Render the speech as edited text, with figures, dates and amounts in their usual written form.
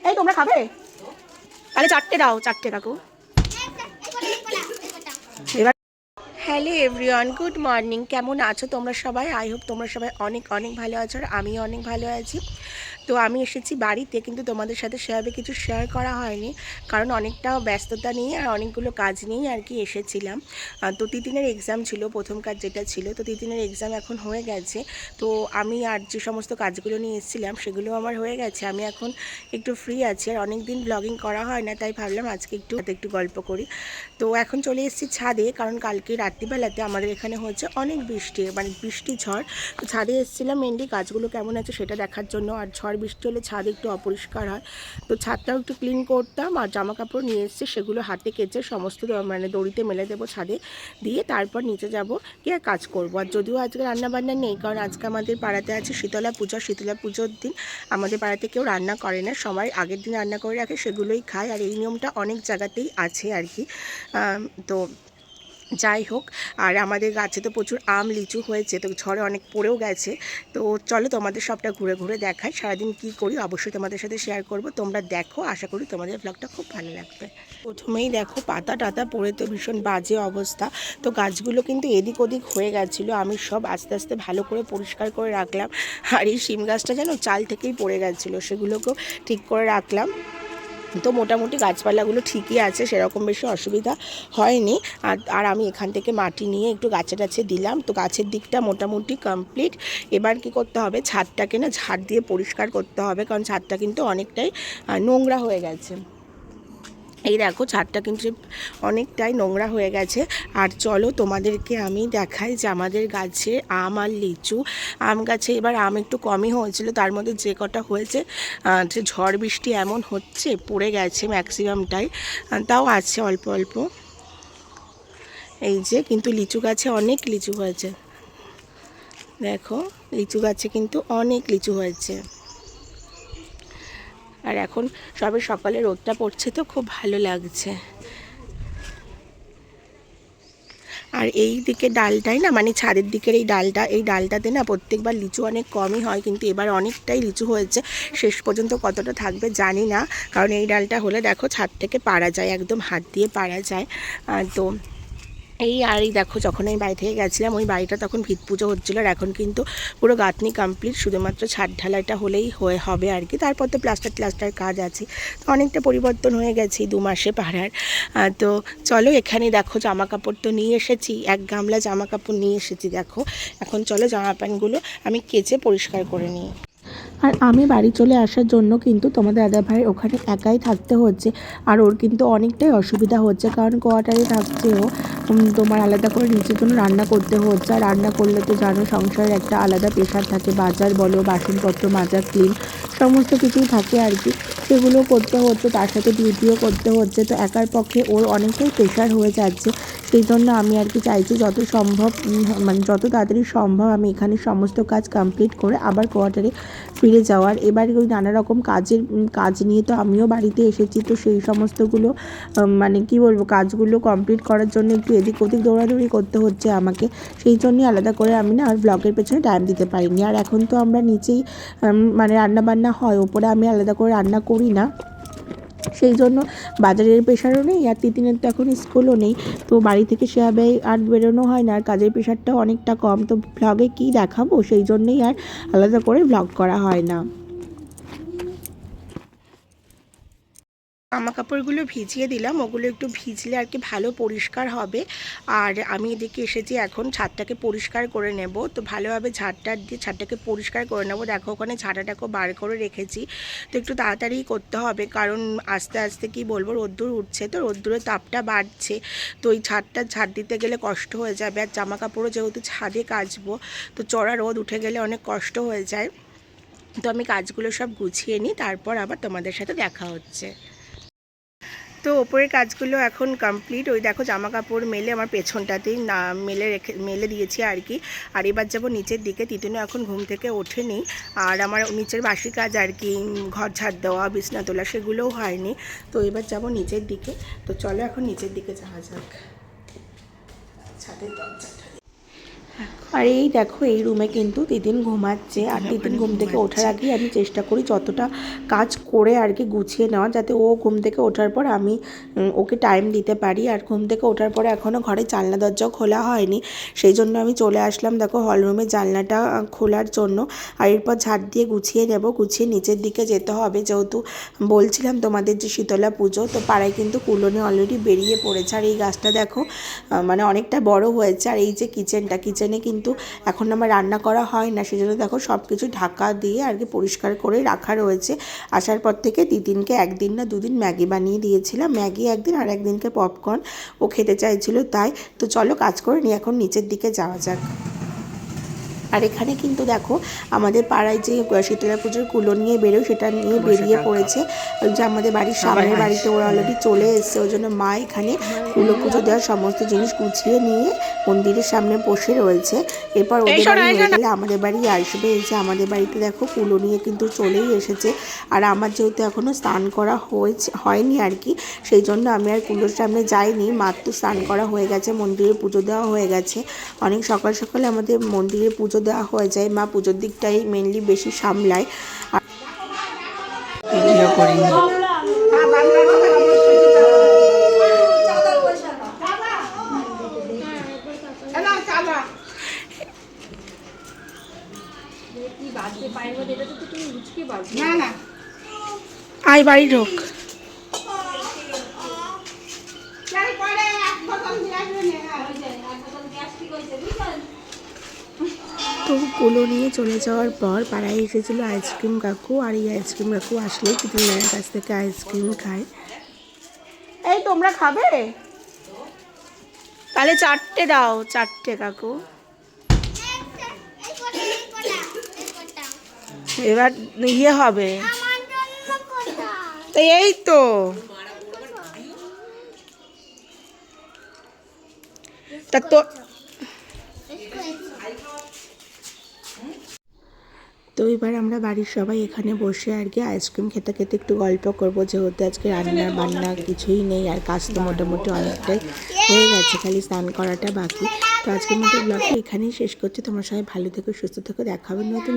এই তোমরা খাবে? তাহলে 4টে দাও, 4টে রাখো। এবার হ্যালো এভরিওয়ান, গুড মর্নিং। কেমন আছো তোমরা সবাই? আই হোপ তোমরা সবাই অনেক অনেক ভালো আছো, আর আমিও অনেক ভালো আছি। তো আমি এসেছি বাড়িতে, কিন্তু তোমাদের সাথে সেভাবে কিছু শেয়ার করা হয়নি, কারণ অনেকটা ব্যস্ততা নিয়ে আর অনেকগুলো কাজ নিয়েই আর কি এসেছিলাম। তো তিতিনের এক্সাম ছিল, প্রথম কাজ যেটা ছিল, তো তিতিনের এক্সাম এখন হয়ে গেছে। তো আমি আর যে সমস্ত কাজগুলো নিয়ে এসেছিলাম সেগুলো আমার হয়ে গেছে। আমি এখন একটু ফ্রি আছি, আর অনেক দিন ব্লগিং করা হয় না, তাই ভাবলাম আজকে একটু গল্প করি। তো এখন চলে এসেছি ছাদে, কারণ কালকে রাত্রিবেলাতে আমাদের এখানে হচ্ছে অনেক বৃষ্টি, মানে বৃষ্টি ঝড়। তো ছাদে এসেছিলাম মেনলি গাছগুলো কেমন আছে সেটা দেখার জন্য। আর ঝড় বৃষ্টি হলে ছাদ একটু অপরিষ্কার হয়, তো ছাদটাও একটু ক্লিন করতাম। আর জামা কাপড় নিয়ে এসেছি, সেগুলো হাতে কেচে সমস্ত মানে দড়িতে মেলে দেবো ছাদে, দিয়ে তারপর নিচে যাব গিয়ে কাজ করব। আর যদিও আজকে রান্নাবান্না নেই, কারণ আজকে আমাদের পাড়াতে আছে শীতলা পূজা। শীতলা পুজোর দিন আমাদের পাড়াতে কেউ রান্না করে না, সবাই আগের দিন রান্না করে রাখে, সেগুলোই খায়। আর এই নিয়মটা অনেক জায়গাতেই আছে আর কি। তো যাই হোক, আর আমাদের গাছে তো প্রচুর আম লিচু হয়েছে, তো ঝড়ে অনেক পড়েও গেছে। তো চলো তোমাদের সবটা ঘুরে ঘুরে দেখাই, সারাদিন কি করি অবশ্যই তোমাদের সাথে শেয়ার করব। তোমরা দেখো, আশা করি তোমাদের ব্লগটা খুব ভালো লাগবে। প্রথমেই দেখো পাতা টাতা পড়ে তো ভীষণ বাজে অবস্থা। তো গাছগুলো কিন্তু এদিক ওদিক হয়ে গেছিলো, আমি সব আস্তে আস্তে ভালো করে পরিষ্কার করে রাখলাম। আর এই শিম গাছটা যেন চাল থেকেই পড়ে গেছিলো, সেগুলোকেও ঠিক করে রাখলাম। তো মোটামুটি গাছপালাগুলো ঠিকই আছে, সেরকম বেশি অসুবিধা হয়নি। আর আমি এখান থেকে মাটি নিয়ে একটু গাছে টাছে দিলাম, তো গাছের দিকটা মোটামুটি কমপ্লিট। এবার কি করতে হবে, ছাদটাকে না ঝাড় দিয়ে পরিষ্কার করতে হবে, কারণ ছাদটা কিন্তু অনেকটাই নোংরা হয়ে গেছে। এই দেখো ছাদটা কিন্তু অনেকটাই নোংরা হয়ে গেছে। আর চলো তোমাদেরকে আমি দেখাই যে আমাদের গাছে আম আর লিচু। আম গাছে এবার আম একটু কমই হয়েছিল, তার মধ্যে যে কটা হয়েছে যে ঝড় বৃষ্টি এমন হচ্ছে পড়ে গেছে ম্যাক্সিমামটাই, তাও আছে অল্প অল্প। এই যে কিন্তু লিচু গাছে অনেক লিচু হয়েছে, দেখো লিচু গাছে কিন্তু অনেক লিচু হয়েছে। আর এখন সবে সকালে রোদটা পড়ছে, তো খুব ভালো লাগছে। আর এই দিকে ডালটাই না, মানে ছাদের দিকের এই ডালটাতে না প্রত্যেকবার লিচু অনেক কমই হয়, কিন্তু এবার অনেকটাই লিচু হয়েছে। শেষ পর্যন্ত কতটা থাকবে জানি না, কারণ এই ডালটা হলে দেখো ছাদ থেকে পাড়া যায়, একদম হাত দিয়ে পাড়া যায়। তো এই দেখো, যখন আমি বাড়ি থেকে গেছিলাম ওই বাড়িটা তখন ভিত পুজো হচ্ছিলো, আর এখন কিন্তু পুরো গাঁথনি কমপ্লিট, শুধুমাত্র ছাদ ঢালাইটা হলেই হবে আর কি। তারপর তো প্লাস্টার কাজ আছে, তো অনেকটা পরিবর্তন হয়ে গেছে 2 মাসে পাড়ার। তো চলো, এখানে দেখো জামা কাপড় তো নিয়ে এসেছি, 1 গামলা জামা কাপড় নিয়ে এসেছি দেখো। এখন চলো জামা প্যান্টগুলো আমি কেচে পরিষ্কার করে নিই। আর আমি বাড়ি চলে আসার জন্য কিন্তু তোমাদের দাদাভাই ওখানে একাই থাকতে হচ্ছে, আর ওর কিন্তু অনেকটাই অসুবিধা হচ্ছে, কারণ কোয়ার্টারে থাকছেও তোমার আলাদা করে নিজের জন্য রান্না করতে হচ্ছে। আর রান্না করলে তো জানো সংসারের একটা আলাদা প্রেশার থাকে, বাজার বলো, বাসনপত্র মাজা, ক্লিন সমস্ত কিছুই থাকে আর কি, সেগুলো করতে হচ্ছে, তার সাথে ডিউটিও করতে হচ্ছে। তো একার পক্ষে ওর অনেকটাই প্রেশার হয়ে যাচ্ছে, সেই জন্য আমি আর কি চাইছি যত সম্ভব, মানে যত তাড়াতাড়ি সম্ভব আমি এখানে সমস্ত কাজ কমপ্লিট করে আবার কোয়ার্টারে ফিরে যাওয়ার। এবার ওই নানা রকম কাজ নিয়ে তো আমিও বাড়িতে এসেছি, তো সেই সমস্তগুলো মানে কি বলবো, কাজগুলো কমপ্লিট করার জন্য একটু এদিক ওদিক দৌড়াদৌড়ি করতে হচ্ছে আমাকে, সেই জন্যই আলাদা করে আমি না আর ব্লগের পেছনে টাইম দিতে পারিনি। আর এখন তো আমরা নিচেই মানে রান্নাবান্না হয়, ওপরে আমি আলাদা করে রান্না করি না, সেই জন্য বাজারের প্রেশারও নেই, আর তিতিনের তো এখন স্কুলও নেই, তো বাড়ি থেকে সেভাবে আর বেরোনো হয় না, আর কাজের প্রেশারটাও অনেকটা কম। তো ব্লগে কী দেখাবো, সেই জন্যেই আর আলাদা করে ব্লগ করা হয় না। জামা কাপড়গুলো ভিজিয়ে দিলাম, ওগুলো একটু ভিজলে আর কি ভালো পরিষ্কার হবে। আর আমি এদিকে এসেছি এখন ছাদটাকে পরিষ্কার করে নেব, তো ভালোভাবে ঝাড়টা দিয়ে ছাদটাকে পরিষ্কার করে নেব। দেখো ওখানে ঝাঁটাটাকেও বার করে রেখেছি, তো একটু তাড়াতাড়ি করতে হবে, কারণ আস্তে আস্তে কি বলবো রোদ্দুর উঠছে, তো রোদ্দুরের তাপটা বাড়ছে, তো এই ছাদটা ঝাড় দিতে গেলে কষ্ট হয়ে যাবে। আর জামা কাপড়ও যেহেতু ছাদে কাচবো, তো চড়া রোদ উঠে গেলে অনেক কষ্ট হয়ে যায়। তো আমি কাজগুলো সব গুছিয়ে নিই, তারপর আবার তোমাদের সাথে দেখা হচ্ছে। তো ওপরের কাজগুলো এখন কমপ্লিট। ওই দেখো জামা কাপড় মেলে আমার পেছনটাতেই না মেলে দিয়েছি আর কি। আর এবার যাবো নিচের দিকে, তিতুনও এখন ঘুম থেকে ওঠেনি, আর আমার নিচের বাসি কাজ আর কি, ঘর ঝাড় দেওয়া, বিছনা তোলা, সেগুলোও হয়নি। তো এবার যাব নিচের দিকে, তো চলো এখন নিচের দিকে যাওয়া যাক। ছাদের দরজাটা। আর এই দেখো এই রুমে কিন্তু তিতিন ঘুমাচ্ছে, আর তিতিন ঘুম থেকে ওঠার আগেই আমি চেষ্টা করি যতটা কাজ করে আর কি গুছিয়ে নেওয়া, যাতে ও ঘুম থেকে ওঠার পর আমি ওকে টাইম দিতে পারি। আর ঘুম থেকে ওঠার পরে এখনও ঘরে জানলা দরজাও খোলা হয়নি, সেই জন্য আমি চলে আসলাম দেখো হলরুমের জানলাটা খোলার জন্য। আর এরপর ঝাড় দিয়ে গুছিয়ে নেব, গুছিয়ে নিচের দিকে যেতে হবে, যেহেতু বলছিলাম তোমাদের যে শীতলা পুজো, তো পাড়ায় কিন্তু কুলোনে অলরেডি বেরিয়ে পড়েছে। আর এই গাছটা দেখো মানে অনেকটা বড় হয়েছে। আর এই যে কিচেনে কিন্তু এখন আমার রান্না করা হয় না, সেজন্য দেখো সব কিছু ঢাকা দিয়ে আর কি পরিষ্কার করে রাখা রয়েছে। আসার পর থেকে তিতিনকে একদিন না দুদিন ম্যাগি বানিয়ে দিয়েছিলাম, ম্যাগি একদিন আর একদিনকে পপকর্ন ও খেতে চাইছিল তাই। তো চলো কাজ করে নিয়ে এখন নিচের দিকে যাওয়া যাক। আর এখানে কিন্তু দেখো আমাদের পাড়ায় যে শীতলা পুজোর কুলো নিয়ে বেরোয় সেটা নিয়ে বেরিয়ে পড়েছে। ওই যে আমাদের বাড়ির সামনের বাড়িতে ওরা অলরেডি চলে এসছে, ওই জন্য মা এখানে কুলো পুজো দেওয়ার সমস্ত জিনিস গুছিয়ে নিয়ে মন্দিরের সামনে বসে রয়েছে। এরপর ওদের বাড়ি হয়ে গেলে আমাদের বাড়ি আসবে। এই যে আমাদের বাড়িতে দেখো কুলো নিয়ে কিন্তু চলেই এসেছে। আর আমার যেহেতু এখনও স্নান করা হয়নি আর কি, সেই জন্য আমি আর কুলোর সামনে যাইনি, মাত্র স্নান করা হয়ে গেছে, মন্দিরে পুজো দেওয়া হয়ে গেছে। অনেক সকাল সকালে আমাদের মন্দিরে পুজো দেওয়া হয়ে যায়, মা পুজোর দিকটাই মেনলি বেশি সামলায়। আয় বাড়ি ঢোক। তো কুলো নিয়ে চলে যাওয়ার পর পাড়ায় এসেছিলো আইসক্রিম কাকু, আর এই আইসক্রিম কাকু আসলে তিতিন মায়ের কাছ থেকে আইসক্রিম খায়। এই তোমরা খাবে? তাহলে 4টে দাও, 4টে কাকু। এবার ইয়ে হবে তো, এই তো তা তো। তো এবার আমরা বাড়ির সবাই এখানে বসে আর কি আইসক্রিম খেতে খেতে একটু গল্প করবো, যেহেতু আজকে রান্না বান্না কিছুই নেই, আর কাজ তো মোটামুটি অনেকটাই হয়ে গেছে, খালি স্নান করাটা বাকি। তো আজকের মতো ব্লগটা এখানেই শেষ করছি। তোমরা সবাই ভালো থেকো, সুস্থ থেকো, দেখা হবে নতুন